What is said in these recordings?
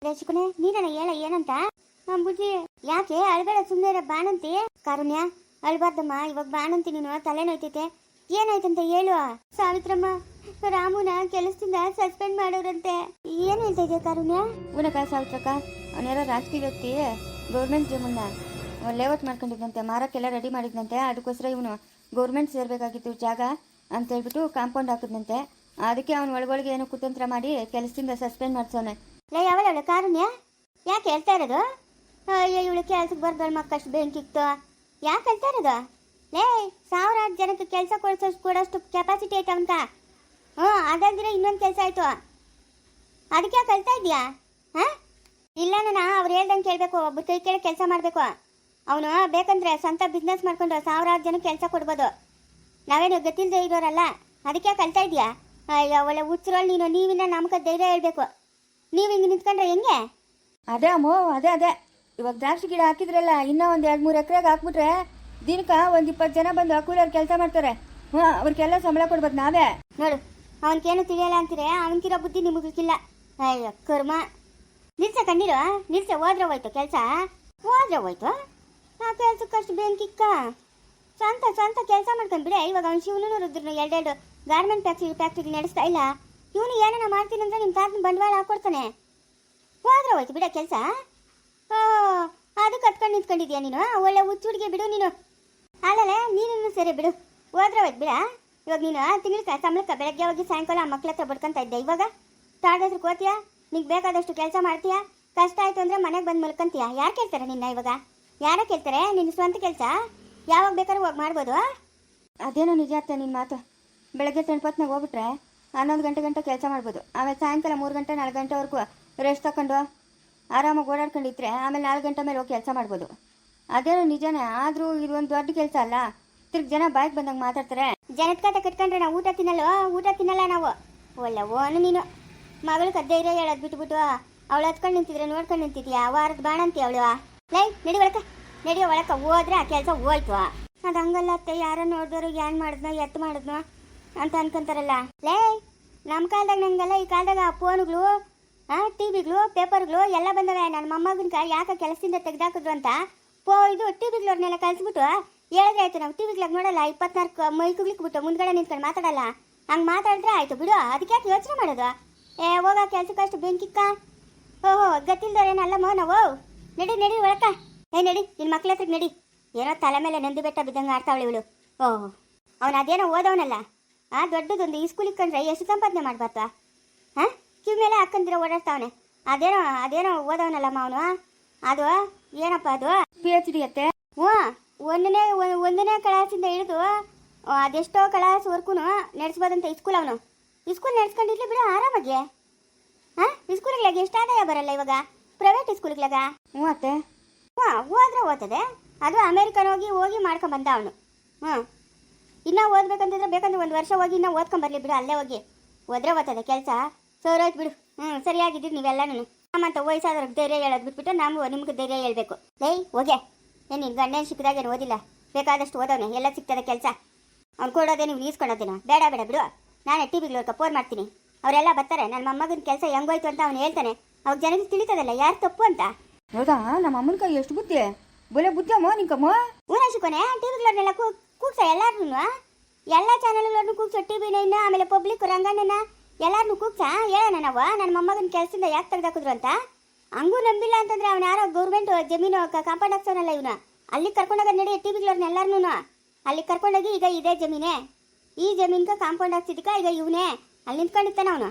ಚಿಕ್ಕನೆ ನೀನ ಹೇಳ ಏನಂತ ಬುಜ್ಜಿ ಯಾಕೆ ಅಳ್ಬೇಡ ಸುಮ್ಮನೆ ಬಾಣಂತಿ ಕಾರುಣ್ಯ ಅಳ್ಬಾರ್ದಮ್ಮ ಇವಾಗ ಬಾಣಂತಿ ನೀನು ತಲೆ ನೋಯ್ತೈತೆ ಏನಾಯ್ತಂತ ಹೇಳು ಸಾವಿತ್ರಮ್ಮ ರಾಮುನ ಕೆಲಸದಿಂದ ಸಸ್ಪೆಂಡ್ ಮಾಡೋರಂತೆ ಏನ್ ಹೇಳ್ತಾ ಇದೆಯಾ ಕಾರುಣ್ಯ ಉನಕ ಸಾವಿತ್ರಕ್ಕ ಅವನ್ಯಾರೋ ರಾಜಕೀಯ ವ್ಯಕ್ತಿ ಗೌರ್ಮೆಂಟ್ ಜಮೀನ ಲೇಔಟ್ ಮಾಡ್ಕೊಂಡಿದ್ದಂತೆ ಮಾರಕ್ಕೆಲ್ಲ ರೆಡಿ ಮಾಡಿದ್ನಂತೆ ಅದಕ್ಕೋಸ್ಕರ ಇವನು ಗೌರ್ಮೆಂಟ್ ಸೇರ್ಬೇಕಾಗಿತ್ತು ಜಾಗ ಅಂತ ಹೇಳ್ಬಿಟ್ಟು ಕಾಂಪೌಂಡ್ ಹಾಕಿದ್ನಂತೆ ಅದಕ್ಕೆ ಅವನು ಒಳಗೊಳಗೆ ಏನೋ ಕುತಂತ್ರ ಮಾಡಿ ಕೆಲಸದಿಂದ ಸಸ್ಪೆಂಡ್ ಮಾಡ್ಸೋನೆ ಲೇ ಅವಳ ಕಾರುಣ್ಯ ಯಾಕೆ ಹೇಳ್ತಾ ಇರೋದು ಅಯ್ಯೋ ಇವಳು ಕೆಲ್ಸಕ್ಕೆ ಬರ್ದವಳ ಮಕ್ಕಷ್ಟು ಬೆಂಕಿಕ್ತು ಯಾಕೆ ಹೇಳ್ತಾ ಇರೋದು ಲೇ ಸಾವಿರಾರು ಜನಕ್ಕೆ ಕೆಲಸ ಕೊಡೋಷ್ಟು ಕೆಪಾಸಿಟಿ ಐತೆ ಅವನ್ಕ ಅದಲ್ದಿರ ಇನ್ನೊಂದು ಕೆಲಸ ಆಯ್ತು ಅದಕ್ಕೆ ಯಾಕೆ ಕಲ್ತಾ ಇದೆಯಾ ಹಾಂ ಇಲ್ಲ ನಾನು ಅವ್ರು ಹೇಳ್ದಂಗೆ ಕೇಳಬೇಕು ಒಬ್ಬರು ಕೈ ಕೇಳಿ ಕೆಲಸ ಮಾಡಬೇಕು ಅವನು ಬೇಕಂದ್ರೆ ಸ್ವಂತ ಬಿಸ್ನೆಸ್ ಮಾಡ್ಕೊಂಡು ಸಾವಿರಾರು ಜನಕ್ಕೆ ಕೆಲಸ ಕೊಡ್ಬೋದು ನಾವೇನು ಗೊತ್ತಿಲ್ಲದೆ ಇರೋರಲ್ಲ ಅದಕ್ಕೆ ಕಲ್ತಾ ಇದೆಯಾ ಅಯ್ಯೋ ಒಳ್ಳೆ ಹುಚ್ಚರಲ್ಲಿ ನೀವಿನ್ನ ನಮ್ಗೆ ಧೈರ್ಯ ಹೇಳ್ಬೇಕು ನೀವು ಹಿಂಗೆ ನಿಂತ್ಕೊಂಡ್ರೆ ಹೆಂಗೆ ಅದೇ ಅಮ್ಮೋ ಅದೇ ಇವಾಗ ದ್ರಾಕ್ಷಿ ಗಿಡ ಹಾಕಿದ್ರಲ್ಲ ಇನ್ನೂ ಒಂದು 2-3 ಎಕರೆಗೆ ಹಾಕ್ಬಿಟ್ರೆ ದಿನಕ್ಕೆ ಒಂದು 20 ಜನ ಬಂದು ಕೂಲರ್ ಕೆಲಸ ಮಾಡ್ತಾರೆ ಅವ್ರಿಗೆಲ್ಲ ಸಂಬಳ ಕೊಡ್ಬೋದು ನಾವೇ ನೋಡು ಅವನಿಗೇನು ತಿಳಿಯಲ್ಲ ಅಂತೀರ ಅವನಿಗಿರೋ ಬುದ್ಧಿ ನಿಮಗಿಲ್ಲ ಅಯ್ಯೋ ಕರ್ಮ ನಿಲ್ಸ ಕಣ್ಣೀರು ನಿಲ್ಸ ಹೋದ್ರೆ ಹೋಯ್ತು ಕೆಲಸ ಹೋದ್ರೆ ಹೋಯ್ತು ಆ ಕೆಲ್ಸಕ್ಕಷ್ಟು ಬೆಂಕಿಕ್ಕ ಸ್ವಂತ ಕೆಲಸ ಮಾಡ್ಕೊಂಡು ಬಿಡೆ ಇವಾಗ ಅವ್ನು ಶಿವನು ರುದ್ರನು 2 ಗಾರ್ಮೆಂಟ್ ಫ್ಯಾಕ್ಟ್ರಿ ನಡೆಸ್ತಾ ಇಲ್ಲ ಇವನು ಏನಾರ ಮಾಡ್ತೀನಿ ಅಂದ್ರೆ ನಿಮ್ಮ ತಾತನ ಬಂಡವಾಳ ಹಾಕೊಡ್ತಾನೆ ಹೋದ್ರೆ ಹೋಯ್ತು ಬಿಡ ಕೆಲಸ ಅದು ಕಟ್ಕೊಂಡು ನಿಂತ್ಕೊಂಡಿದ್ಯಾ ನೀನು ಒಳ್ಳೆ ಹುಚ್ಚುಡಿಗೆ ಬಿಡು ನೀನು ಅಲ್ಲಲ್ಲ ನೀನು ಸರಿ ಬಿಡು ಹೋದ್ರೆ ಹೋಯ್ತು ಬಿಡ ಇವಾಗ ನೀನು ತಿಂಗಳ ಸಂಬಳಕ್ಕೆ ಬೆಳಗ್ಗೆ ಹೋಗಿ ಸಾಯಂಕಾಲ ಆ ಮಕ್ಳ ಹತ್ರ ಬಡ್ಕೊಂತ ಇದ್ದೆ ಇವಾಗ ತಾಡೋದ್ರಿಗೆ ಹೋಗ್ತೀಯಾ ನಿಂಗೆ ಬೇಕಾದಷ್ಟು ಕೆಲಸ ಮಾಡ್ತೀಯಾ ಕಷ್ಟ ಆಯ್ತು ಅಂದ್ರೆ ಮನೆಗೆ ಬಂದು ಮಲ್ಕೊಂತೀಯಾ ಯಾರು ಕೇಳ್ತಾರೆ ನಿನ್ನ ಇವಾಗ ಯಾರೋ ಕೇಳ್ತಾರೆ ನಿನ್ನ ಸ್ವಂತ ಕೆಲಸ ಯಾವಾಗ ಬೇಕಾದ್ರೂ ಹೋಗಿ ಮಾಡ್ಬೋದು ಅದೇನೋ ನಿಜ ಆಗ್ತದೆ ನಿನ್ನ ಮಾತು ಬೆಳಗ್ಗೆ ತಣ್ಪತ್ನಾಗ ಹೋಗ್ಬಿಟ್ರೆ 11 ಗಂಟೆ ಕೆಲಸ ಮಾಡ್ಬೋದು ಆಮೇಲೆ ಸಾಯಂಕಾಲ 3 ಗಂಟೆ 4 ಗಂಟೆವರೆಗೂ ರೆಸ್ಟ್ ತಗೊಂಡು ಆರಾಮಾಗಿ ಓಡಾಡ್ಕೊಂಡಿದ್ರೆ ಆಮೇಲೆ 4 ಗಂಟೆ ಮೇಲೆ ಹೋಗಿ ಕೆಲಸ ಮಾಡ್ಬೋದು ಅದೇನೋ ನಿಜನೇ ಆದರೂ ಇದು ಒಂದು ದೊಡ್ಡ ಕೆಲಸ ಅಲ್ಲ ತಿರ್ಗಿ ಜನ ಬಾಯ್ಗೆ ಬಂದಂಗೆ ಮಾತಾಡ್ತಾರೆ ಜನದ ಕತೆ ಕಟ್ಕೊಂಡ್ರೆ ನಾವು ಊಟ ತಿನ್ನಲ್ಲ ನಾವು ಒಳ್ಳೆ ಓನು ನೀನು ಮಗಳು ಧೈರ್ಯ ಹೇಳೋದು ಬಿಟ್ಬಿಟ್ಟು ಅವಳು ಹತ್ಕೊಂಡು ನಿಂತಿದ್ರೆ ನೋಡ್ಕೊಂಡು ನಿಂತಿದ್ಯಾ ವಾರದ ಬಾಣಂತಿ ಅವಳು ಲೈ ನಡಿ ಒಳಕ ಹೋದ್ರೆ ಆ ಕೆಲಸ ಹೋಯ್ತು ಅದು ಹಂಗಲ್ಲ ಅತ್ತೆ ಯಾರೋ ನೋಡಿದವರು ಏನ್ ಮಾಡಿದ್ನೋ ಎತ್ತು ಮಾಡಿದ್ನೋ ಅಂತ ಅನ್ಕೊಂತಾರಲ್ಲ ಲೇ ನಮ್ಮ ಕಾಲದಾಗ ನಂಗಲ್ಲ ಈ ಕಾಲದಾಗ ಫೋನ್ಗಳು ಟಿವಿಗಳು ಪೇಪರ್ಗಳು ಎಲ್ಲ ಬಂದವೆ ನನ್ನ ಮೊಮ್ಮಗನ ಯಾಕೆ ಕೆಲಸದಿಂದ ತೆಗೆದಾಕಿದ್ರು ಅಂತ ಇದು ಟಿವಿಗಳವ್ರನ್ನೆಲ್ಲ ಕಳಿಸ್ಬಿಟ್ಟು ಹೇಳಿದ್ರೆ ಆಯ್ತು ನಾವು ಟಿವಿಗ್ಲಾಗ ನೋಡಲ್ಲ 24 ಮೈಕುಗ್ಲಿಕ್ಬಿಟ್ಟು ಮುಂದ್ಗಡೆ ನಿಂತ್ಕೊಂಡು ಮಾತಾಡಲ್ಲ ಹಂಗೆ ಮಾತಾಡಿದ್ರೆ ಆಯ್ತು ಬಿಡು ಅದಕ್ಕೆ ಯಾಕೆ ಯೋಚನೆ ಮಾಡೋದು ಹೋಗ ಕೆಲ್ಸಕ್ಕಷ್ಟು ಬೆಂಕಿಕ್ಕ ಓಹೋ ಗೊತ್ತಿಲ್ದವ್ರೇನಲ್ಲಮ್ಮ ನಾವು ನಡಿ ಒಳಕ ನಡಿ ನಿನ್ನ ಮಕ್ಳ ಹತ್ರಕ್ಕೆ ನಡಿ ಏನೋ ತಲೆ ಮೇಲೆ ನಂದಿ ಬೆಟ್ಟ ಬಿದ್ದಂಗೆ ಆಡ್ತಾವಳೆ ಇವಳು ಓಹ್ ಅವನು ಅದೇನೋ ಓದವನಲ್ಲ ದೊಡ್ಡದೊಂದು ಈ ಸ್ಕೂಲಿಗೆ ಕಂಡ್ರೆ ಎಷ್ಟು ಸಂಪಾದನೆ ಮಾಡ್ಬಾರ್ದು ಕಿವಿ ಮೇಲೆ ಹಾಕಂದಿರ ಓಡಾಡ್ತಾವನೆ ಅದೇನೋ ಓದವನಲ್ಲಮ್ಮ ಅವನು ಅದು ಏನಪ್ಪ ಅದು PhD ಅತ್ತೆ ಒಂದನೇ ಕ್ಲಾಸಿಂದ ಹಿಡಿದು ಅದೆಷ್ಟೋ ಕ್ಲಾಸ್ವರೆಗೂ ನಡೆಸ್ಬೋದಂತ ಸ್ಕೂಲ್ ಅವನು ಸ್ಕೂಲ್ ನಡೆಸ್ಕೊಂಡಿರ್ಲಿ ಬಿಡು ಆರಾಮಾಗಿ ಸ್ಕೂಲ್ಗಳಾಗ ಎಷ್ಟು ಆದಾಯ ಬರಲ್ಲ ಇವಾಗ ಪ್ರೈವೇಟ್ ಸ್ಕೂಲ್ಗಳಾಗ ಅತ್ತೆ ಹೋದ್ರೆ ಓದ್ತದೆ ಅದು ಅಮೇರಿಕನ್ ಹೋಗಿ ಮಾಡ್ಕೊಂಬಂದ ಅವನು ಇನ್ನೂ ಓದ್ಬೇಕಂತಿದ್ರೆ ಬೇಕಂದ್ರೆ 1 ವರ್ಷ ಹೋಗಿ ಇನ್ನೂ ಓದ್ಕೊಂಬರ್ಲಿ ಬಿಡು ಅಲ್ಲೇ ಹೋಗಿ ಹೋದ್ರೆ ಓದ್ತದೆ ಕೆಲಸ ಸೋರೋಯ್ತು ಬಿಡು ಸರಿಯಾಗಿದ್ದೀರಿ ನೀವೆಲ್ಲನೂ ನಮ್ಮಂತ ವಯಸ್ಸಾದ್ರಿಗೆ ಧೈರ್ಯ ಹೇಳೋದು ಬಿಟ್ಬಿಟ್ಟು ನಾವು ನಿಮ್ಗೆ ಧೈರ್ಯ ಹೇಳ್ಬೇಕು ಲೈ ಹೋಗೆ ನಿನ್ನ ಗಂಡನ ಸಿಕ್ಕಿದಾಗೇನು ಓದಿಲ್ಲ ಬೇಕಾದಷ್ಟು ಓದವನೆ ಎಲ್ಲ ಸಿಗ್ತದೆ ಕೆಲಸ ಅವ್ನು ಕೊಡೋದೇ ನೀವು ಈಸ್ಕೊಳೋದೇನೋ ಬೇಡ ಬಿಡು ನಾನೇ ಟಿವಿಗ್ಲೋರ್ಕ ಫೋನ್ ಮಾಡ್ತೀನಿ ಅವರೆಲ್ಲ ಬರ್ತಾರೆ ನನ್ನ ಮೊಮ್ಮಗನ ಕೆಲಸ ಹೆಂಗೋಯ್ತು ಅಂತ ಅವನು ಹೇಳ್ತಾನೆ ಅವಾಗ ಜನಕ್ಕೆ ತಿಳಿತದಲ್ಲ ಯಾರು ತಪ್ಪು ಅಂತ ಹೌದಾ ನಮ್ಮ ಅಮ್ಮನ ಕೈ ಎಷ್ಟು ಬುದ್ಧಿ ಬೊಲೆ ಬುದ್ಧಿ ಅಮ್ಮ ನಿಂಕಮ್ಮ ಊರಾಶಿಕೊನೆ ಟಿವಿಗ್ಲೋರ್ನೆಲ್ಲ ಕೂಗ್ಸ ಎಲ್ಲಾರು ಎಲ್ಲ ಚಾನಲ್ಗಳನ್ನು ಕೂಗ್ಸೋ ಟಿವಿನ ಆಮೇಲೆ ಪಬ್ಲಿಕ್ ರಂಗಣ್ಣನ ಎಲ್ಲಾರನ್ನೂ ಕೂಗ್ಸ ಹೇಳೋಣ ನಾವು ನನ್ನ ಮೊಮ್ಮಗನ ಕೆಲಸದಿಂದ ಯಾಕೆ ತೆಗೆದಾಕಿದ್ರು ಅಂತ ಹಂಗೂ ನಂಬಿಲ್ಲ ಅಂತಂದ್ರೆ ಅವನು ಯಾರೋ ಗೌರ್ಮೆಂಟ್ ಜಮೀನು ಕಾಂಪೌಂಡ್ ಹಾಕ್ಸೋನಲ್ಲ ಇವನು ಅಲ್ಲಿ ಕರ್ಕೊಂಡೋಗ ನಡಿ ಟಿವಿಗ್ಲೋರ್ನ ಎಲ್ಲಾರನ್ನೂ ಅಲ್ಲಿ ಕರ್ಕೊಂಡೋಗಿ ಈಗ ಇದೇ ಜಮೀನೇ ಈ ಜಮೀನ್ಗೆ ಕಾಂಪೌಂಡ್ ಹಾಕ್ಸಿದ್ದಕ್ಕ ಈಗ ಇವನೇ ಅಲ್ಲಿ ನಿಂತ್ಕೊಂಡಿರ್ತಾನೆ ಅವನು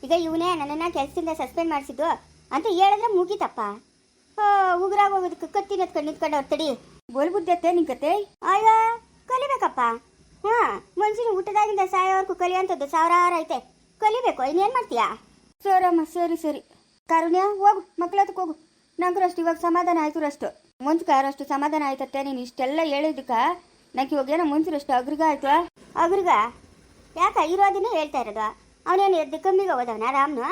ಈಗ ಇವನೇ ನನ್ನನ್ನು ಕೆಲಸದಿಂದ ಸಸ್ಪೆಂಡ್ ಮಾಡಿಸಿದ್ದು ಅಂತ ಹೇಳಿದ್ರೆ ಮುಗೀತಪ್ಪ ಉಗ್ರಾಗ ಹೋಗೋದಕ್ಕೆ ಕತ್ತಿನ ಹತ್ಕೊಂಡು ನಿಂತ್ಕೊಂಡವ್ರು ತಡಿ ಬೋಲ್ ಬುದ್ಧಿ ಅತ್ತೆ ನಿಂಕತ್ತೆ ಅಯ್ಯೋ ಕಲಿಬೇಕಪ್ಪ ಮನುಷ್ಯನ ಊಟದಾಗಿಂದ ಸಾಯೋವರೆಗೂ ಕಲಿಯೋಂಥದ್ದು ಸಾವಿರಾರು ಐತೆ ಕಲಿಬೇಕು ಇನ್ನೇನು ಮಾಡ್ತೀಯಾ ಸರಮ್ಮ ಸರಿ ಕಾರುಣ್ಯ ಹೋಗು ಮಕ್ಳ ಹತ್ರಕ್ಕೆ ಹೋಗು ನಂಗೂ ಅಷ್ಟು ಇವಾಗ ಸಮಾಧಾನ ಆಯ್ತು ಅಷ್ಟು ಮುಂಚೆಗಾರಷ್ಟು ಸಮಾಧಾನ ಆಯ್ತತ್ತೆ ನೀನು ಇಷ್ಟೆಲ್ಲ ಹೇಳಿದ್ದಕ್ಕ ನಂಗೆ ಇವಾಗ ಏನೋ ಮುಂಚೆರಷ್ಟು ಅಗ್ರಿಗ ಆಯ್ತು ಅಗ್ರಿಗ ಯಾಕೆ ಇರೋದನ್ನೇ ಹೇಳ್ತಾ ಇರೋದು ಅವನೇನು ಎದ್ದು ಕಮ್ಮಿಗೆ ಓದವನ ರಾಮ್ನು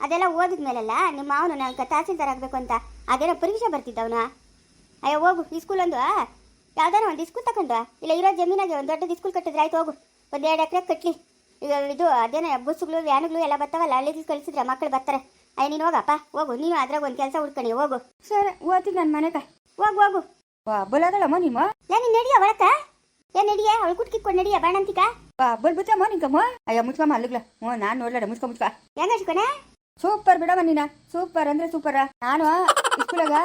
ಅದೆಲ್ಲ ಓದಿದ್ಮೇಲೆಲ್ಲ ನಿಮ್ಮ ಅವನು ನಂಗೆ ತಹಸೀಲ್ದಾರ್ ಆಗಬೇಕು ಅಂತ ಅದೇನೋ ಪರೀಕ್ಷೆ ಬರ್ತಿದ್ದವನು ಅಯ್ಯೋ ಹೋಗು ಈ ಸ್ಕೂಲ್ ಒಂದು ಯಾವ್ದಾರ ಒಂದು ಸ್ಕೂಲ್ ತಗೊಂಡು ಇಲ್ಲ ಇರೋ ಜಮೀನಾಗೆ ಒಂದು ದೊಡ್ಡ ಸ್ಕೂಲ್ ಕಟ್ಟಿದ್ರೆ ಆಯ್ತು ಹೋಗು ಒಂದು 2 ಎಕರೆ ಕಟ್ಲಿ ಈಗ ಇದು ಅದೇನೋ ಬಸ್ಸುಗಳು ವ್ಯಾನುಗಳು ಎಲ್ಲ ಬರ್ತಾವಲ್ಲ ಹಳ್ಳಿಗೆ ಕಳಿಸಿದ್ರೆ ಮಕ್ಕಳು ಬರ್ತಾರೆ ಅಯ್ಯ ನೀನು ಹೋಗಪ್ಪ ಹೋಗು, ನೀನು ಅದ್ರಾಗ ಒಂದು ಕೆಲಸ ಹುಡ್ಕಣಿ ಹೋಗು. ಸರಿ ಓದ್ತೀನಿ ನನ್ನ ಮನೆಗೆ. ಹೋಗು ಹೋಗು. ಬಲ್ಲದಲ್ಲಮ್ಮ ನಿಮ್ಮ ನೀನು ನಡಿಯ ಒಳಕ. ಏನು ನಡಿಯ ಅವಳು ಕುಟ್ಕಿಕ್ಕೊಂಡು ನಡಿಯ ಬಾಣಂತಿಕ. ಬಲ್ಬುತ್ತಮ್ಮ ನಿಂಕಮ್ಮ. ಅಯ್ಯ ಮುಚ್ಕಮ್ಮ ಅಲ್ಲಿಗ್ಲ. ನಾನು ನೋಡ್ಲಾಡ ಮುಚ್ಕ. ಹೆಂಗ ಶಿಕೋನೆ? ಸೂಪರ್ ಬಿಡಮ್ಮ ನೀನ. ಸೂಪರ್ ಅಂದ್ರೆ ಸೂಪರ. ನಾನು ಸ್ಕೂಲಾಗ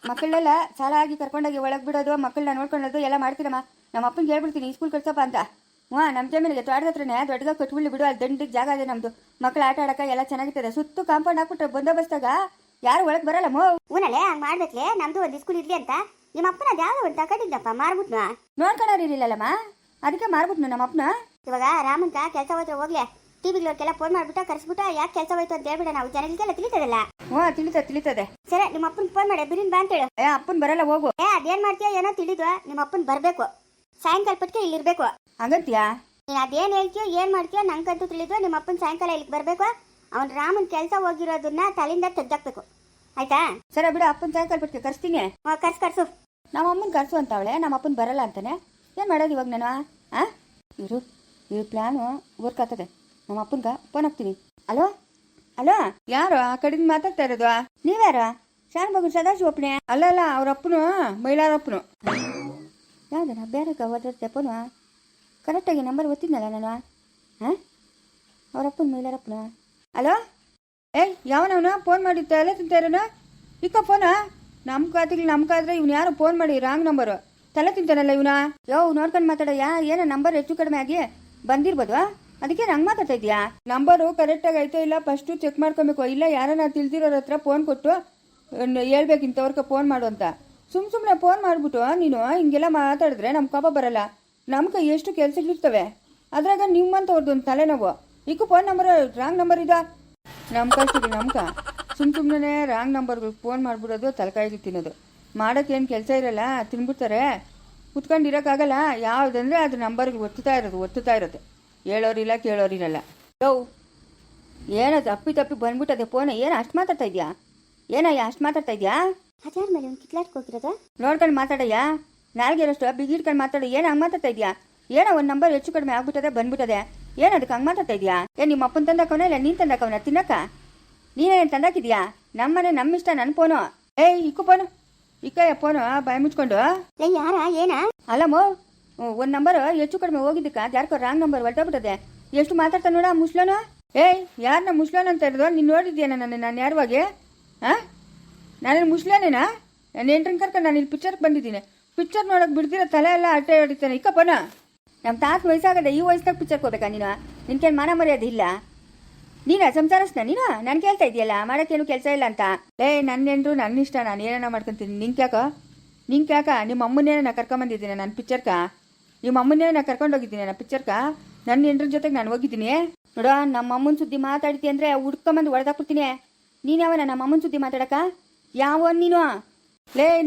ಮಕ್ಕಳೆಲ್ಲ ಸಾಲ ಆಗಿ ಕರ್ಕೊಂಡೋಗಿ ಒಳಗೆ ಬಿಡೋದು, ಮಕ್ಕಳನ್ನ ನೋಡ್ಕೊಳ್ಳೋದು ಎಲ್ಲ ಮಾಡ್ತೀನಮ್ಮ. ನಮ್ಮ ಅಪ್ಪನಿಗೆ ಹೇಳ್ಬಿಡ್ತೀನಿ ಸ್ಕೂಲ್ ಕಳ್ಸಪ್ಪ ಅಂತ. ನಮ್ಮ ಜಮೀನಿಗೆ ತೋಟದ ಹತ್ರನೇ ದೊಡ್ಡದಾಗ ಕಟ್ಬಿಡ್ಲಿ ಬಿಡು. ಅಲ್ಲಿ ದಂಡಿಗೆ ಜಾಗ ಇದೆ ನಮ್ದು. ಮಕ್ಕಳು ಆಟ ಆಡಕ ಎಲ್ಲ ಚೆನ್ನಾಗಿರ್ತದೆ. ಸುತ್ತು ಕಾಂಪೌಂಡ್ ಹಾಕ್ಬಿಟ್ರೆ ಬಂದೋಬಸ್ತಾಗ ಯಾರು ಒಳಗೆ ಬರಲ್ಲ. ಊನಲ್ಲೇ ಹಂಗೆ ಮಾಡ್ಬೇಕ್ಲೆ. ನಮ್ದು ಒಂದು ಸ್ಕೂಲ್ ಇರ್ಲಿ ಅಂತ ನಿಮ್ಮ ಅಪ್ಪನ ಅದು ಯಾವ್ದೋ ಒಂದು ತಗೊಂಡಿದ್ದಪ್ಪ ಮಾರ್ಬಿಟ್ನ. ನೋಡ್ಕೊಳ್ಳೋರಿರ್ಲಿಲ್ಲಮ್ಮ, ಅದಕ್ಕೆ ಮಾರ್ಬಿಟ್ನು ನಮ್ಮ ಅಪ್ಪನ. ಇವಾಗ ರಾಮಂತ ಕೆಲಸ ಹೋದ್ರೆ ಹೋಗ್ಲೆ ಟಿವಿಗಳವ್ರಿಗೆಲ್ಲ ಫೋನ್ ಮಾಡ್ಬಿಟ್ಟು ಕರೆಸ್ಬಿಟ್ಟು ಯಾಕೆ ಕೆಲಸ ಹೋಯ್ತು ಅಂತ ಹೇಳ್ಬಿಡ. ನಾವು ಜನಗಳಿಗೆಲ್ಲ ತಿಳಿತದಲ್ಲ. ತಿಳಿತದೆ. ಸರಿ ನಿಮ್ಮ ಅಪ್ಪನ ಫೋನ್ ಮಾಡಿ ಬಿರಿನ್ ಬಾ ಅಂತ ಹೇಳು. ಅಪ್ಪನ್ ಬರಲ್ಲ ಹೋಗು. ಅದೇನ್ ಮಾಡ್ತೀಯ ಏನೋ ತಿಳಿದ್ವ. ನಿಮ್ಮ ಅಪ್ಪನ್ ಬರ್ಬೇಕು ಸಾಯಂಕಾಲ ಪಟ್ಕೆ ಇಲ್ಲಿರ್ಬೇಕು. ಹಂಗಂತೀಯಾ? ನೀನ್ ಅದೇನ್ ಹೇಳ್ತೀಯೋ ಏನ್ ಮಾಡ್ತೀಯೋ ನಂಗಂತೂ ತಿಳಿದ್ವ. ನಿಮ್ಮ ಅಪ್ಪನ ಸಾಯಂಕಾಲ ಇಲ್ಲಿಗೆ ಬರ್ಬೇಕು. ಅವ್ನ ರಾಮನ್ ಕೆಲಸ ಹೋಗಿರೋದನ್ನ ತಲೆಯಿಂದ ತೆಗ್ದಾಕ್ಬೇಕು. ಆಯ್ತಾ? ಸರಿ ಬಿಡು, ಅಪ್ಪನ ಸಾಯಂಕಾಲ ಪಟ್ಕೆ ಕರ್ಸ್ತೀನಿ. ಕರ್ಸು. ನಮ್ಮ ಅಮ್ಮನ್ ಕರ್ಸು ಅಂತ ಅವಳೆ. ನಮ್ಮ ಅಪ್ಪನ್ ಬರಲ್ಲ ಅಂತಾನೆ. ಏನ್ ಮಾಡೋದು ಇವಾಗ ನಾನು? ಈ ಪ್ಲಾನು ವರ್ಕ್ ಆಗ್ತದೆ. ನಮ್ಮ ಅಪ್ಪನ್ಗ ಫೋನ್ ಹಾಕ್ತೀನಿ. ಅಲೋ ಯಾರು ಆ ಕಡೆಯಿಂದ ಮಾತಾಡ್ತಾ ಇರೋದು? ನೀವ್ಯಾರ? ಶಾನ್ ಮಗು ಸದಾಶಿವಪ್ಪನೇ? ಅಲ್ಲ ಅವ್ರ ಅಪ್ಪನು ಮೈಲಾರಪ್ಪನು. ಯಾವ್ದನ ಬೇರೆ ಓದಿರ್ತೆ ಫೋನು. ಕರೆಕ್ಟಾಗಿ ನಂಬರ್ ಗೊತ್ತಿದ್ನಲ್ಲ ನಾನು. ಅವ್ರ ಅಪ್ಪನ ಮೈಲಾರಪ್ಪನ. ಅಲೋ ಯಾವನವನ ಫೋನ್ ಮಾಡಿದ್ದ ಎಲ್ಲ ತಿಂತ ಇರೋನು? ಇಕ್ಕ ಫೋನ ನಮ್ಮ ಕಾದ್ರೆ ಇವ್ನು ಯಾರು ಫೋನ್ ಮಾಡಿ ರಾಂಗ್ ನಂಬರು ತಲೆ ತಿಂತಾನಲ್ಲ ಇವನ. ನೋಡ್ಕೊಂಡು ಮಾತಾಡಯ್ಯ. ಏನೋ ನಂಬರ್ ಹೆಚ್ಚು ಕಡಿಮೆ ಆಗಿ ಬಂದಿರ್ಬೋದು, ಅದಕ್ಕೆ ನಂಗೆ ಮಾತಾಡ್ತಾ ಇದೆಯಾ? ನಂಬರು ಕರೆಕ್ಟಾಗಿ ಆಯ್ತೋ ಇಲ್ಲ ಫಸ್ಟು ಚೆಕ್ ಮಾಡ್ಕೊಬೇಕು. ಇಲ್ಲ ಯಾರನ್ನ ತಿಳಿದಿರೋರ ಹತ್ರ ಫೋನ್ ಕೊಟ್ಟು ಹೇಳ್ಬೇಕು ಇಂಥವ್ರಿಗೆ ಫೋನ್ ಮಾಡು ಅಂತ. ಸುಮ್ಮನೆ ಫೋನ್ ಮಾಡಿಬಿಟ್ಟು ನೀನು ಹಿಂಗೆಲ್ಲ ಮಾತಾಡಿದ್ರೆ ನಮ್ಮ ಕೋಪ ಬರಲ್ಲ. ನಮ್ಗೆ ಎಷ್ಟು ಕೆಲಸಗಳಿರ್ತವೆ, ಅದ್ರಾಗ ನಿಮ್ಮಂಥವ್ರದ್ದು ಒಂದು ತಲೆನೋವು. ಈಗೂ ಫೋನ್ ನಂಬರ್ ರಾಂಗ್ ನಂಬರ್ ಇದೆ. ನಮ್ಮ ಕಳ್ಸಿದ್ರಿ ನಮ್ಗೆ ಸುಮ್ಮನೆ ರಾಂಗ್ ನಂಬರ್ಗಳು ಫೋನ್ ಮಾಡಿಬಿಡೋದು, ತಲೆಕಾಯಿಗೆ ತಿನ್ನೋದು. ಮಾಡೋಕ್ಕೇನು ಕೆಲಸ ಇರಲ್ಲ, ತಿನ್ಬಿಡ್ತಾರೆ. ಕುತ್ಕೊಂಡಿರೋಕ್ಕಾಗಲ್ಲ. ಯಾವುದಂದ್ರೆ ಅದು ನಂಬರ್ಗೆ ಒತ್ತುತ್ತಾ ಇರೋದು. ಹೇಳೋರಿಲ್ಲ ಕೇಳೋರಿರಲ್ಲ. ಏನದು ತಪ್ಪಿ ಬಂದ್ಬಿಟ್ಟದೆ ಫೋನ್. ಏನು ಅಷ್ಟು ಮಾತಾಡ್ತಾ ಇದೆಯಾ? ಏನಯ್ಯ ಅಷ್ಟು ಮಾತಾಡ್ತಾ ಇದೆಯಾ? ಅದ್ಯಾರ ಮೇಲೆ ಒಂದು ಕಿತ್ಲಾಟ್ಗೆ ಹೋಗಿರೋದು? ನೋಡ್ಕೊಂಡು ಮಾತಾಡಯ್ಯ. ನಾಲ್ಗೆರಷ್ಟು ಬಿಗಿಡ್ಕೊಂಡು ಮಾತಾಡು. ಏನು ಹಂಗೆ ಮಾತಾಡ್ತಾ ಇದೆಯಾ? ಏನೋ ಒಂದು ನಂಬರ್ ಹೆಚ್ಚು ಕಡಿಮೆ ಆಗ್ಬಿಟ್ಟದೆ ಬಂದ್ಬಿಟ್ಟದೆ. ಏನು ಅದಕ್ಕೆ ಹಂಗೆ ಮಾತಾಡ್ತಾ ಇದೆಯಾ? ನಿಮ್ಮ ಅಪ್ಪನ ತಂದಾಕವನ ಇಲ್ಲ ನೀನು ತಂದಾಕವನ ತಿನ್ನಕ್ಕ? ನೀನೇನು ತಂದಾಕಿದ್ಯಾ? ನಮ್ಮನೆ ನಮ್ಮಿಷ್ಟ. ನನ್ನ ಫೋನು. ಇಕ್ಕು ಫೋನು ಇಕ್ಕಯ್ಯ ಫೋನು ಬಾಯಿ ಮುಚ್ಕೊಂಡು. ಯಾರ ಏನ? ಅಲ್ಲಮ್ಮ ಒಂದು ನಂಬರ್ ಹೆಚ್ಚು ಕಡಿಮೆ ಹೋಗಿದ್ದಕ್ಕ ಯಾರ್ಕೋ ರಾಂಗ್ ನಂಬರ್ ಹೊರಟೋಗ್ಬಿಟ್ಟದೆ. ಎಷ್ಟು ಮಾತಾಡ್ತಾನೆ ನೋಡ ಮುಸ್ಲೋನು. ಯಾರನ್ನ ಮುಸ್ಲೋನ್ ಅಂತ ಇರೋದು? ನೀನು ನೋಡಿದ್ಯೇನ ನಾನು ಯಾರವಾಗಿ? ನಾನೇನು ಮುಸ್ಲೋನೇನಾ? ನಾನು ಎಂಟ್ರನ್ ಕರ್ಕೊಂಡು ನಾನು ಇಲ್ಲಿ ಪಿಕ್ಚರ್ಗೆ ಬಂದಿದ್ದೀನಿ. ಪಿಕ್ಚರ್ ನೋಡೋಕೆ ಬಿಡ್ತೀರ ತಲೆ ಎಲ್ಲ ಅಟ್ಟೆ ಹೊಡಿತಾನೆ. ಇಕ್ಕಪ್ಪನ ನಮ್ಮ ತಾತ ವಯಸ್ಸಾಗದೆ ಈ ವಯಸ್ಸಾಗ ಪಿಕ್ಚರ್ಗೆ ಹೋಗ್ಬೇಕಾ ನೀನು? ನಿನ್ಕೇನು ಮಾನ ಮರ್ಯಾದೆ ಇಲ್ಲ? ನೀನು ಸಂಸಾರಸ್ನ ನೀನು? ನಾನು ಕೇಳ್ತಾ ಇದೆಯಲ್ಲ ಮಾಡೋಕ್ಕೇನು ಕೆಲಸ ಇಲ್ಲ ಅಂತ. ನನ್ನೆಂದ್ರು ನನ್ನ ಇಷ್ಟ, ನಾನು ಏನೇನೋ ಮಾಡ್ಕೊತೀನಿ. ನಿಂಗೆ ಯಾಕ ನಿಮ್ಮ ಅಮ್ಮನ್ನೇನೋ ನಾ ಕರ್ಕೊಂಬಂದಿದ್ದೀನಿ ನಾನು ಪಿಕ್ಚರ್ಕ. ನಿಮ್ಮ ಅಮ್ಮನ್ನೇನೋ ನಾ ಕರ್ಕೊಂಡೋಗಿದ್ದೀನಿ ನಾನು ಪಿಕ್ಚರ್ಕ. ನನ್ನ ಹೆಂಡ್ರ ಜೊತೆಗೆ ನಾನು ಹೋಗಿದ್ದೀನಿ. ನೋಡ ನಮ್ಮ ಅಮ್ಮನ ಸುದ್ದಿ ಮಾತಾಡ್ತಿ ಅಂದರೆ ಹುಡ್ಕೊಂಬಂದು ಹೊಡೆದಾಕ್ಬಿಡ್ತೀನಿ. ನೀನು ಯಾವನ ನಮ್ಮ ಅಮ್ಮನ ಸುದ್ದಿ ಮಾತಾಡಕ? ಯಾವ ನೀನು?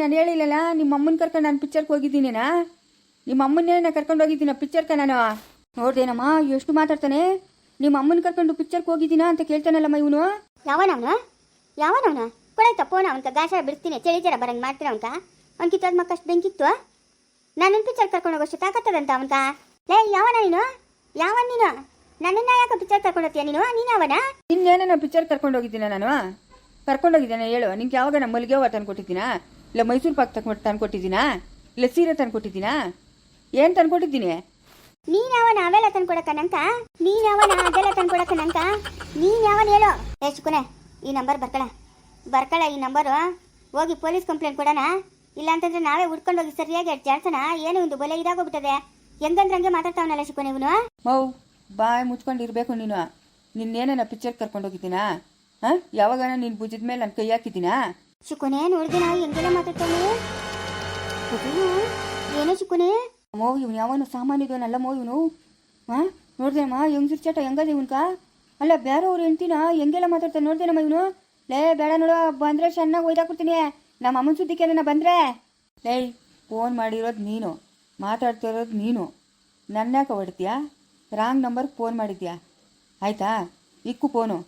ನಾನು ಹೇಳಿಲ್ಲಲ್ಲ ನಿಮ್ಮ ಅಮ್ಮನ ಕರ್ಕೊಂಡು ನಾನು ಪಿಕ್ಚರ್ಗೆ ಹೋಗಿದ್ದೀನಿನಾ? ನಿಮ್ಮ ಅಮ್ಮನ್ನೇ ನಾ ಕರ್ಕೊಂಡು ಹೋಗಿದ್ದೀನ ಪಿಕ್ಚರ್ಕ ನಾನು. ನೋಡ್ದೇನಮ್ಮ ಎಷ್ಟು ಮಾತಾಡ್ತಾನೆ. ನಿಮ್ಮ ಅಮ್ಮನ ಕರ್ಕೊಂಡು ಪಿಕ್ಚರ್ಗೆ ಹೋಗಿದ್ದೀನ ಅಂತ ಕೇಳ್ತಾನಲ್ಲಮ್ಮ ಇವನು. ಯಾವನವನ ಕೊಡಾಯ್ತ ಫೋನ್. ಅವನ್ಕ ಗಾಶ ಬಿಡ್ತೀನಿ ಚಳಿ ಜರ ಬರಂಗ್ ಮಾಡ್ತೀನಿ. ಅವ್ನ ಕಿತ್ತೋದ್ ಮಕ್ಕಷ್ಟು ಬೆಂಕಿತ್ತು. ನಾನು ಪಿಕ್ಚರ್ ಕರ್ಕೊಂಡು ಹೋಗೋಷ್ಟು ತಾಕತ್ತದಂತ ಅವನ್ಕ. ಯಾವನ ನೀನು? ನನ್ನನ್ನ ಯಾಕೆ ಪಿಕ್ಚರ್ ಕರ್ಕೊಂಡು ಹೋಗ್ತೀಯ ನೀನು? ನೀನವನ? ಇನ್ನೇನ ಪಿಕ್ಚರ್ ಕರ್ಕೊಂಡು ಹೋಗಿದ್ದೀನ ನಾನು? ಕರ್ಕೊಂಡೋಗಿದ್ದೇನೆ ಹೇಳು. ನಿಂಗೆ ಯಾವಾಗ ನಮ್ಮ ಮಲ್ಲಿಗೆ ಹೂವು ತಂದು ಕೊಟ್ಟಿದ್ದೀನಾ? ಇಲ್ಲ ಮೈಸೂರು ಪಾಕ್ ತಂದು ಕೊಟ್ಟಿದ್ದೀನಾ? ಇಲ್ಲ ಸೀರೆ ತಂದು ಕೊಟ್ಟಿದ್ದೀನಾ? ಏನು ತಂದು ಕೊಟ್ಟಿದ್ದೀನಿ? ನೀನ್ಯಾವನ ಅವೆಲ್ಲ ತಂದ್ಕೊಡಕ ನಂಕ? ನೀನ್ಯಾವನ ಅದೆಲ್ಲ ತಂದ್ಕೊಡಕ ನಂಕ? ನೀನ್ಯಾವನ ಹೇಳು? ಶುಕುನೆ ಈ ನಂಬರ್ ಬರ್ಕಳ ಈ ನಂಬರು ಹೋಗಿ ಪೊಲೀಸ್ ಕಂಪ್ಲೇಂಟ್ ಕೊಡೋಣ. ಇಲ್ಲ ಅಂತಂದ್ರೆ ನಾವೇ ಹುಡ್ಕೊಂಡು ಹೋಗಿ ಸರಿಯಾಗಿ ಜಾಡ್ಸೋಣ. ಏನೋ ಒಂದು ಬಲೆ ಇದಾಗೋಗ್ಬಿಟ್ಟದೆ. ಹೆಂಗಂದ್ರಂಗೆ ಮಾತಾಡ್ತಾವನಲ್ಲ ಶುಕುನೆ ಇವನು. ಬಾಯ್ ಮುಚ್ಕೊಂಡಿರ್ಬೇಕು ನೀನು. ನಿನ್ನೇನ ಪಿಕ್ಚರ್ ಕರ್ಕೊಂಡು ಹೋಗಿದ್ದೀನಾ? ಯಾವಾಗ ನೀನು ಭುಜದ ಮೇಲೆ ನನ್ನ ಕೈ ಹಾಕಿದ್ದೀನಾ? ಶುಕುನೆ ನೋಡಿದೆ ನಾವು ಹೆಂಗೆಲ್ಲ ಮಾತಾಡ್ತಾನೆ. ಏನೋ ಶುಕುನೆ ಇವನು ಯಾವನು ಸಾಮಾನ್ಯದವನಲ್ಲ ಇವನು. ನೋಡ್ದೇನಮ್ಮ ಹೆಂಗ್ಸಿರ್ ಚಟ ಹೆಂಗದೆ ಇವನ್ಕ? ಅಲ್ಲ ಬೇರೆಯವ್ರು ಹೆಂಡ್ತಿನ ಹೆಂಗೆಲ್ಲ ಮಾತಾಡ್ತಾನೆ ನೋಡ್ದೇನಮ್ಮ ಇವನು. ಬೇಡ ನೋಡು, ಬಂದ್ರೆ ಚೆನ್ನಾಗಿ ಒಯ್ದಾಕ್ಬಿಡ್ತೀನಿ. ನಮ್ಮ ಅಮ್ಮನ ಸುದ್ದಿಗೆ ನನ್ನ ಬಂದ್ರೆ. ಫೋನ್ ಮಾಡಿರೋದು ನೀನು, ಮಾತಾಡ್ತಾ ಇರೋದು ನೀನು. ನನ್ನ ಯಾಕೆ ಹೊಡ್ತೀಯಾ? ರಾಂಗ್ ನಂಬರ್ಗೆ ಫೋನ್ ಮಾಡಿದ್ಯಾ? ಆಯ್ತಾ? ಇಕ್ಕು ಫೋನು.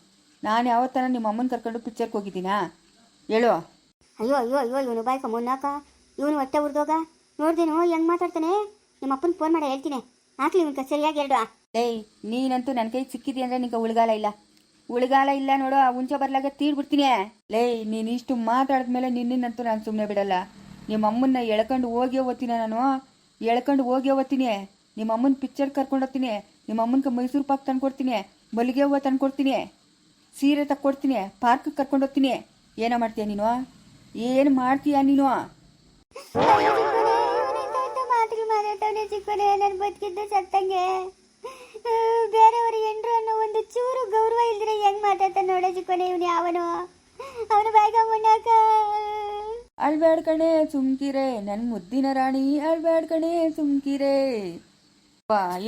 ನಾನು ಯಾವತ್ತನ ನಿಮ್ಮ ಅಮ್ಮನ ಕರ್ಕೊಂಡು ಪಿಕ್ಚರ್ಗೆ ಹೋಗಿದ್ದೀನಾ ಹೇಳು? ಅಯ್ಯೋ ಇವನು ಬಾಯ್ಕ ಮುನ್ನಾಕ ಇವನು ಹೊಟ್ಟೆ ಉರ್ದೋಗ. ನೋಡ್ದೇನು ಹೆಂಗ್ ಮಾತಾಡ್ತಾನೆ. ನಿಮ್ಮ ಅಪ್ಪನ ಫೋನ್ ಮಾಡಿ ಹೇಳ್ತೀನಿ. ಹಾಕ್ಲಿ ಇವನ್ಕ ಸರಿಯಾಗಿ ಎರಡು. ನೀನಂತೂ ನನ್ನ ಕೈ ಸಿಕ್ಕಿದಿ ಅಂದರೆ ನಿಂಗೆ ಉಳ್ಗಾಲ ಇಲ್ಲ. ಉಳಿಗಾಲ ಇಲ್ಲ ನೋಡು, ಹುಂಚೆ ಬರ್ಲಾಗ ತೀಡ್ಬಿಡ್ತೀನಿ. ಲೇ, ನೀನು ಇಷ್ಟು ಮಾತಾಡಿದ್ಮೇಲೆ ನಿನ್ನಂತೂ ನಾನು ಸುಮ್ಮನೆ ಬಿಡಲ್ಲ. ನಿಮ್ಮ ಅಮ್ಮನ್ನ ಎಳ್ಕೊಂಡು ಹೋಗೇ ಓದ್ತೀನಿ ನಾನು, ಎಳ್ಕೊಂಡು ಹೋಗೇ ಓದ್ತೀನಿ. ನಿಮ್ಮ ಅಮ್ಮನ ಪಿಕ್ಚರ್ ಕರ್ಕೊಂಡು ಹೋಗ್ತೀನಿ, ನಿಮ್ಮ ಅಮ್ಮನ್ಗೆ ಮೈಸೂರು ಪಾಕ್ ತಂದ್ಕೊಡ್ತೀನಿ, ಮಲ್ಲಿಗೆ ಹೂವು ತಂದ್ಕೊಡ್ತೀನಿ, ಸೀರೆ ತಕ್ಕೊಡ್ತೀನಿ, ಪಾರ್ಕ್ಗೆ ಕರ್ಕೊಂಡು ಹೋಗ್ತೀನಿ. ಏನೋ ಮಾಡ್ತೀಯ ನೀನು? ಏನು ಮಾಡ್ತೀಯ ನೀನು? ಮಾತಿಗೆ ಮಾತಾಡ್ತಾವನೆ ಚಿಕ್ಕನೆ. ನಾನು ಬದುಕಿದ್ದು ಸತ್ತಂಗೆ. ಬೇರೆಯವ್ರ ಹೆಂಡ್ರು ಅನ್ನೋ ಒಂದು ಚೂರು ಗೌರವ ಇಲ್ದಿರ ಹೆಂಗ್ ಮಾತಾಡ್ತಾನೆ ನೋಡ ಚಿಕ್ಕನೆ. ಇವನು ಯಾವನು? ಅವನು ಬಾಯ್ಗ ಮುನ್ನಾಕ. ಅಳ್ಬ್ಯಾಡ್ ಕಣೆ ಸುಮ್ಕಿರೆ ನನ್ನ ಮುದ್ದಿನ ರಾಣಿ, ಅಳ್ಬ್ಯಾಡ್ ಕಣೆ ಸುಮ್ಕಿರೆ.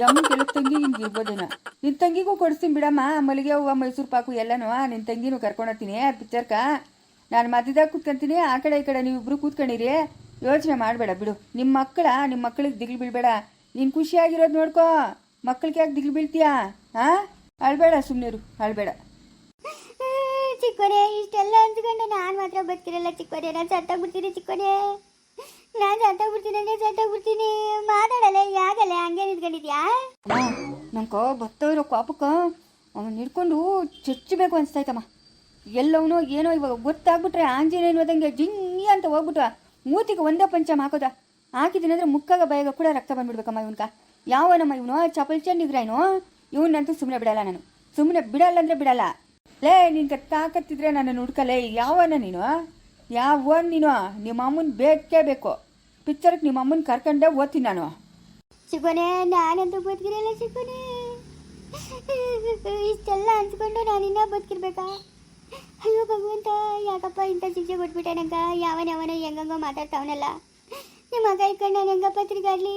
ಯಮ್ಮ ಕೆಲವು ತಂಗಿ ಹಿಂಗೆ ಇರ್ಬೋದೇನ. ನಿನ್ನ ತಂಗಿಗೂ ಕೊಡಿಸ್ತೀನಿ ಬಿಡಮ್ಮ, ಮಲ್ಲಿಗೆ ಹೂವು ಮೈಸೂರು ಪಾಕು ಎಲ್ಲನೂ. ನಿನ್ನ ತಂಗಿನೂ ಕರ್ಕೊಂಡೋಗ್ತೀನಿ ಪಿಕ್ಚರ್ಕ. ನಾನು ಮಧ್ಯದಾಗ ಕೂತ್ಕೊಂತೀನಿ, ಆ ಕಡೆ ಈ ಕಡೆ ನೀವಿಬ್ರು ಕೂತ್ಕೊಂಡಿರಿ. ಯೋಚನೆ ಮಾಡಬೇಡ ಬಿಡು. ನಿಮ್ಮ ಮಕ್ಕಳಿಗೆ ದಿಗ್ಲು ಬೀಳ್ಬೇಡ. ನೀನು ಖುಷಿಯಾಗಿರೋದು ನೋಡ್ಕೋ. ಮಕ್ಕಳಿಗೆ ಯಾಕೆ ದಿಗ್ಲು ಬೀಳ್ತೀಯಾ? ಅಳ್ಬೇಡ, ಸುಮ್ಮನೆ ಅಳ್ಬೇಡ. ಚಿಕ್ಕೋನೆ, ಇಷ್ಟೆಲ್ಲ ಅಂದ್ಕೊಂಡು ನಾನು ಮಾತ್ರ ಬದುಕಿರಲ್ಲ ಚಿಕ್ಕೋನೆ. ನಾನು ಸತ್ತಾಗ್ಬಿಡ್ತೀನಿ ಚಿಕ್ಕೋನೆ. ನಾನು ಸತ್ತಾಗ್ಬಿಡ್ತೀನಿ. ಮಾತಾಡಲ್ಲ, ಯಾಗಲ್ಲ, ಹಂಗೆ ನಿಂತ್ಕೊಂಡಿದ್ಯಾ? ನಂಗೆ ಬತ್ತೋ ಇರೋ ಕೋಪಕ್ಕೆ ಅವನು ಹಿಡ್ಕೊಂಡು ಚಚ್ಚಬೇಕು ಅನಿಸ್ತೈತಮ್ಮ. ಎಲ್ಲವನೋ ಏನೋ ಇವಾಗ ಗೊತ್ತಾಗ್ಬಿಟ್ರೆ ಆಂಜನೇಯನ ಹೋದಂಗೆ ಜಿಂಗಿ ಅಂತ ಹೋಗ್ಬಿಟ್ಟು ಮೂತಿಗೆ ಒಂದೇ ಪಂಚಮ್ ಹಾಕೋದ. ಹಾಕಿದ್ದೀನಿ ಅಂದರೆ ಮುಕ್ಕಾಗ ಬಾಯಾಗ ಕೂಡ ರಕ್ತ ಬಂದ್ಬಿಡ್ಬೇಕಮ್ಮ ಇವನ್ಕ. ಯಾವನಮ್ಮ ಇವನು? ಚಪಲ್ ಚೆಂಡಿಗ್ರಾಯ್ನು ಇವನಂತೂ ಸುಮ್ಮನೆ ಬಿಡಲ್ಲ ನಾನು. ಸುಮ್ಮನೆ ಬಿಡಲ್ಲ ಅಂದರೆ ಬಿಡಲ್ಲ. ಲೇ, ನಿನ್ಗೆ ತಾಕತ್ತಿದ್ರೆ ನನ್ನ ಹುಡ್ಕಲೇ. ಯಾವನ ನೀನು? ಯಾವನ್ ನೀನು? ನಿಮ್ಮ ಅಮ್ಮನ ಬೇಕೇ ಬೇಕು. ಪಿಕ್ಚರ್ಗೆ ನಿಮ್ಮ ಅಮ್ಮನ ಕರ್ಕೊಂಡೇ ಓದ್ತೀನಿ ನಾನು. ಚಿಕ್ಕೋನೆ, ನಾನಂತೂ ಬದುಕಿರಲ್ಲ ಚಿಕ್ಕೋನೆ. ಇಷ್ಟೆಲ್ಲ ಅನ್ಸ್ಕೊಂಡು ನಾನಿನ್ನ ಬದುಕಿರ್ಬೇಕಾ? ಅಯ್ಯೋ ಭಗವಂತ, ಯಾಕಪ್ಪ ಇಂಥ ಶಿಕ್ಷೆ ಕೊಟ್ಬಿಟ್ಟೆ ನಂಗ? ಯಾವನೋ ಹೆಂಗಂಗೋ ಮಾತಾಡ್ತಾವನಲ್ಲ. ನಿಮ್ಮ ಮಗ ಇಟ್ಕೊಂಡು ನಾನು ಹೆಂಗಪ್ಪ ತಿರ್ಗಾಡ್ಲಿ?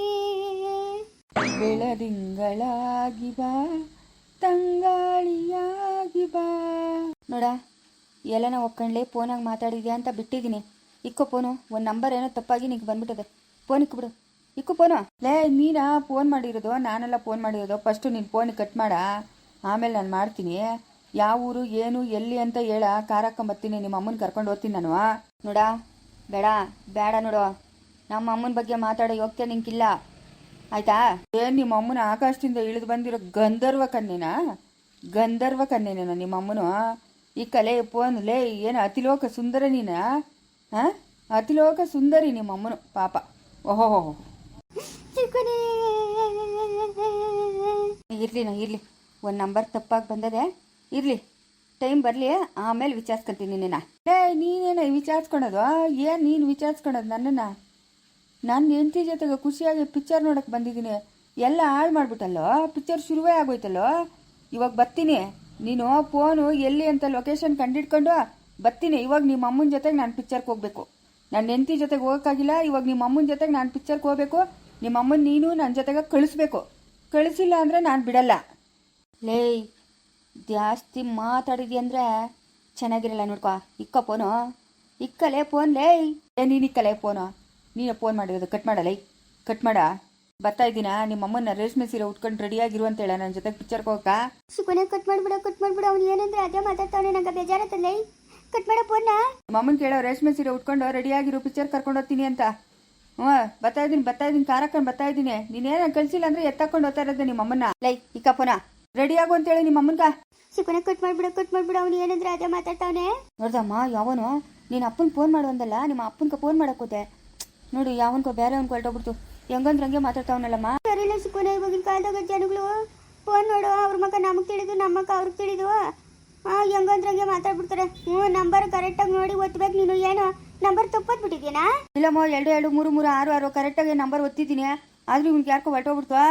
ಬೆಳದಿಂಗಳಾಗಿ ಬಾ, ತಂಗಾಳಿಯಾಗಿ ಬಾ. ನೋಡ, ಎಲ್ಲನ ಒಕ್ಕಂಡ್ಲೆ ಫೋನಾಗಿ ಮಾತಾಡಿದ್ಯಾ ಅಂತ ಬಿಟ್ಟಿದ್ದೀನಿ. ಇಕ್ಕೋ ಫೋನು. ಒಂದು ನಂಬರ್ ಏನೋ ತಪ್ಪಾಗಿ ನಿಂಗೆ ಬಂದ್ಬಿಟ್ಟದೆ. ಫೋನ್ ಇಕ್ಬಿಡು. ಇಕ್ಕು ಫೋನು. ಲೇ, ನೀನಾ ಫೋನ್ ಮಾಡಿರೋದು? ನಾನೆಲ್ಲ ಫೋನ್ ಮಾಡಿರೋದು. ಫಸ್ಟು ನೀನು ಫೋನ್ ಕಟ್ ಮಾಡ, ಆಮೇಲೆ ನಾನು ಮಾಡ್ತೀನಿ. ಯಾವ ಊರು ಏನು ಎಲ್ಲಿ ಅಂತ ಹೇಳ, ಕಾರ್ ಹಾಕೊಂಬತ್ತೀನಿ. ನಿಮ್ಮ ಅಮ್ಮನ ಕರ್ಕೊಂಡು ಹೋಗ್ತೀನಿ ನಾನು. ನೋಡ, ಬೇಡ ನೋಡು. ನಮ್ಮ ಅಮ್ಮನ ಬಗ್ಗೆ ಮಾತಾಡೋ ಯೋಗ್ಯತೆ ನಿಂಗಿಲ್ಲ, ಆಯ್ತಾ? ಏನು ನಿಮ್ಮ ಅಮ್ಮನ ಆಕಾಶದಿಂದ ಇಳಿದು ಬಂದಿರೋ ಗಂಧರ್ವ ಕನ್ನೇನ ನಿಮ್ಮ ಅಮ್ಮನು? ಈ ಕಲೆ ಫೋನ್. ಲೇ, ಏನು ಅತಿಲೋಕ ಸುಂದರ ನೀನ? ಅತಿಲೋಕ ಸುಂದರಿ ನಿಮ್ಮ ಅಮ್ಮನು ಪಾಪ. ಓಹೋ, ಇರ್ಲಿ. ಒಂದು ನಂಬರ್ ತಪ್ಪಾಗಿ ಬಂದದೆ. ಇರಲಿ, ಟೈಮ್ ಬರಲಿ, ಆಮೇಲೆ ವಿಚಾರಿಸ್ಕೊತೀನಿ ನಿನ್ನ. ಲೇ, ನೀನೇನ ವಿಚಾರಿಸ್ಕೊಳೋದು? ಏನು ನೀನು ವಿಚಾರಿಸ್ಕೊಳೋದು ನನ್ನನ್ನು? ನನ್ನ ಹೆಂಡತಿ ಜೊತೆಗೆ ಖುಷಿಯಾಗಿ ಪಿಕ್ಚರ್ ನೋಡೋಕೆ ಬಂದಿದ್ದೀನಿ. ಎಲ್ಲ ಹಾಳು ಮಾಡಿಬಿಟ್ಟಲ್ಲೋ. ಪಿಕ್ಚರ್ ಶುರುವೇ ಆಗೋಯ್ತಲ್ಲೋ. ಇವಾಗ ಬರ್ತೀನಿ. ನೀನು ಫೋನು ಎಲ್ಲಿ ಅಂತ ಲೊಕೇಶನ್ ಕಂಡಿಡ್ಕೊಂಡು ಬರ್ತೀನಿ. ಇವಾಗ ನಿಮ್ಮ ಅಮ್ಮನ ಜೊತೆಗೆ ನಾನು ಪಿಕ್ಚರ್ಗೆ ಹೋಗಬೇಕು. ನನ್ನ ಹೆಂಡತಿ ಜೊತೆಗೆ ಹೋಗೋಕ್ಕಾಗಿಲ್ಲ. ಇವಾಗ ನಿಮ್ಮ ಅಮ್ಮನ ಜೊತೆಗೆ ನಾನು ಪಿಕ್ಚರ್ಗೆ ಹೋಗಬೇಕು. ನಿಮ್ಮ ಅಮ್ಮನ ನೀನು ನನ್ನ ಜೊತೆಗೆ ಕಳಿಸ್ಬೇಕು. ಕಳಿಸಿಲ್ಲ ಅಂದರೆ ನಾನು ಬಿಡಲ್ಲ. ಲೇ, ಜಾಸ್ತಿ ಮಾತಾಡಿದಿ ಅಂದರೆ ಚೆನ್ನಾಗಿರಲ್ಲ ನೋಡ್ಕೊ. ಇಕ್ಕ ಫೋನು. ಇಕ್ಕಲೇ ಫೋನ್. ಲೇ, ನೀನು ಇಕ್ಕಲೇ ಫೋನು. ನೀನು ಫೋನ್ ಮಾಡಿರೋದು. ಕಟ್ ಮಾಡಲ್ಲ. ಕಟ್ ಮಾಡ. ಬರ್ತಾ ಇದ್ದೀನ. ನಿಮ್ಮ ಅಮ್ಮನ ರೇಷ್ಮೆ ಸೀರೆ ಉಟ್ಕೊಂಡು ರೆಡಿಯಾಗಿರು ಅಂತ ಹೇಳ ನನ್ನ ಜೊತೆಗೆ ಪಿಕ್ಚರ್ಗೆ ಹೋಗಕ್ಕ. ಶಿಕೋನೆ, ಕಟ್ ಮಾಡ್ಬಿಡ. ಅವ್ನು ಏನಂದ್ರೆ ಅದೇ ಮಾತಾಡ್ತಾವನೆ. ನಂಗೆ ಬೇಜಾರತ್ತಲ್ಲ. ಕಟ್ ಮಾಡ ಫೋನ್ನ. ನಿಮ್ಮ ಅಮ್ಮನ ಕೇಳೋ, ರೇಷ್ಮೆ ಸೀರೆ ಉಟ್ಕೊಂಡು ರೆಡಿಯಾಗಿರು, ಪಿಕ್ಚರ್ ಕರ್ಕೊಂಡು ಹೋಗ್ತೀನಿ ಅಂತ. ಬರ್ತಾ ಇದ್ದೀನಿ. ಕಾರ್ ಹಾಕೊಂಡು ಬರ್ತಾ ಇದ್ದೀನಿ. ನೀನೇನ ಕಳಿಸಿಲ್ಲ ಅಂದರೆ ಎತ್ತಾಕೊಂಡು ಹೋಗ್ತಾ ಇರೋದು ನಿಮ್ಮ ಅಮ್ಮನ. ಲೈ, ಇಕ್ಕ ಫೋನ. ರೆಡಿಯಾಗು ಅಂತೇಳಿ ನಿಮ್ಮ ಅಮ್ಮನ್ಗ. ಶಿಕೋನೆ, ಕಟ್ ಮಾಡ್ಬಿಡ. ಅವ್ನು ಏನಂದ್ರೆ ಅದೇ ಮಾತಾಡ್ತಾವನೆ. ನೋಡ್ದಮ್ಮ, ಯಾವನು ನೀನು ಅಪ್ಪನ ಫೋನ್ ಮಾಡುವಂದಲ್ಲ, ನಿಮ್ಮ ಅಪ್ಪನ್ಗೆ ಫೋನ್ ಮಾಡಕ್ಕೋತೆ ನೋಡು. ಯಾವನ್ಕೋ ಬೇರೆ ಅವ್ನು ಹೊರಟೋಗ್ಬಿಡ್ತು. ಹೆಂಗಂದ್ರೆ ಹಂಗೆ ಮಾತಾಡ್ತಾವನಲ್ಲಮ್ಮ. ಸರಿಲ್ಲ ಶಿಕೋನೆ, ಇವಾಗಿನ ಕಾಲದಾಗ ಜನಗಳು ಫೋನ್ ನೋಡು. ಅವ್ರ ಮಕ್ಕ ನಮಗೆ ತಿಳಿದು, ನಮ್ಮ ಮಕ್ಕ ಅವ್ರಿಗೆ ತಿಳಿದು ಹೆಂಗಂದ್ರೆ ಹಂಗೆ ಮಾತಾಡ್ಬಿಡ್ತಾರೆ. ನಂಬರ್ ಕರೆಕ್ಟಾಗಿ ನೋಡಿ ಒತ್ತಬೇಕು. ನೀನು ಏನು ನಂಬರ್ ತಪ್ಪೋದ್ಬಿಟ್ಟಿದ್ಯೇನಾ? ಇಲ್ಲಮ್ಮ, 223366 ಕರೆಕ್ಟಾಗಿ ನಂಬರ್ ಒತ್ತಿದ್ದೀನಿ. ಆದ್ರೂ ಇವ್ನಿಗೆ ಯಾಕೋ ಹೊರಟೋಗ್ಬಿಡ್ತು.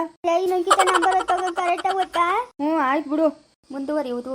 ಇನ್ನೊಂದ್ಕಿಂತ ನಂಬರ್ ಒತ್ತೋಗ ಕರೆಕ್ಟಾಗಿ ಒತ್ತಾ? ಆಯ್ತು ಬಿಡು, ಮುಂದುವರಿಯುವುದು.